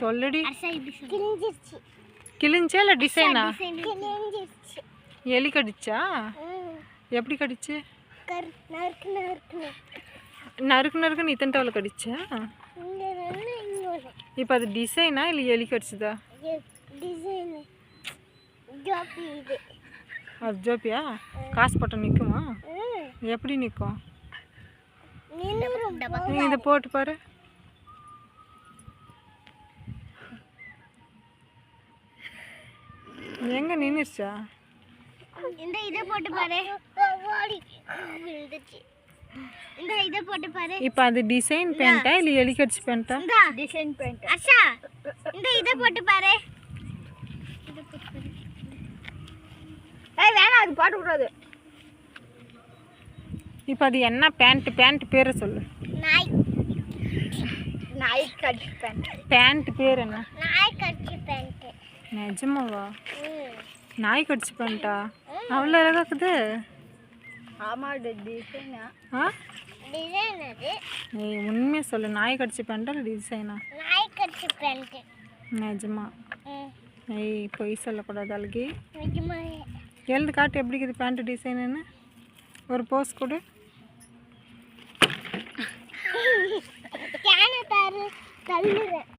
சொல்லுடி. கிழிஞ்சிருச்சு. கிழிஞ்சா இல்லை டிசைனா? கிழிஞ்சிருச்சு. எலி கடிச்சா? எப்படி கடிச்சு? நறுக்கு நறுக்குன்னு. நறுக்கு நறுக்குன்னு இத்தனை டவலை கடிச்சா? இப்போ அது டிசைனா இல்லை எலி கடிச்சுதா? டிசைனு. ஜோப்பி இது. அது ஜோப்பியா? காசு போட்டால் நிற்குமா? எப்படி நிற்கும்? நீ இதை போட்டு பாரு. எங்க நின்றுச்சா? இந்த இதை போட்டு பாரு. இந்த இதை போட்டு பாரு. இப்போ அது டிசைன் பேண்ட்டா இல்லை எலி கடிச்சு பேண்ட்டா? Design pant. அஷா இந்த இதை போட்டு பாரு. வேணாம், அது போட்டு விடாது. இப்போ அது என்ன பேண்ட்? பேண்ட் பேரை சொல்லு. நாய். நாய் கடிச்சு பேண்ட். பேண்ட் பேர் என்ன? நாய் கடிச்சு பேண்ட். நிஜமாவா? நாய் கடிச்சு பேண்ட்டா? அவ்வளோ அழகாக்குது. ஆமாம், டிசைனா? ஆ, டிசைன் அது. நீ உண்மையாக சொல்லு, நாய் கடிச்சு பேண்ட்டா இல்லை டிசைனா? நாய் கடிச்சு பேண்ட். நிஜமா? ஏய், பொய் சொல்லக்கூடாது அழகி. நிஜமா. எழுந்து காட்டு எப்படி இருக்குது பேண்ட் டிசைனுன்னு. ஒரு போஸ் கொடு. கேன தள்ளுறேன்.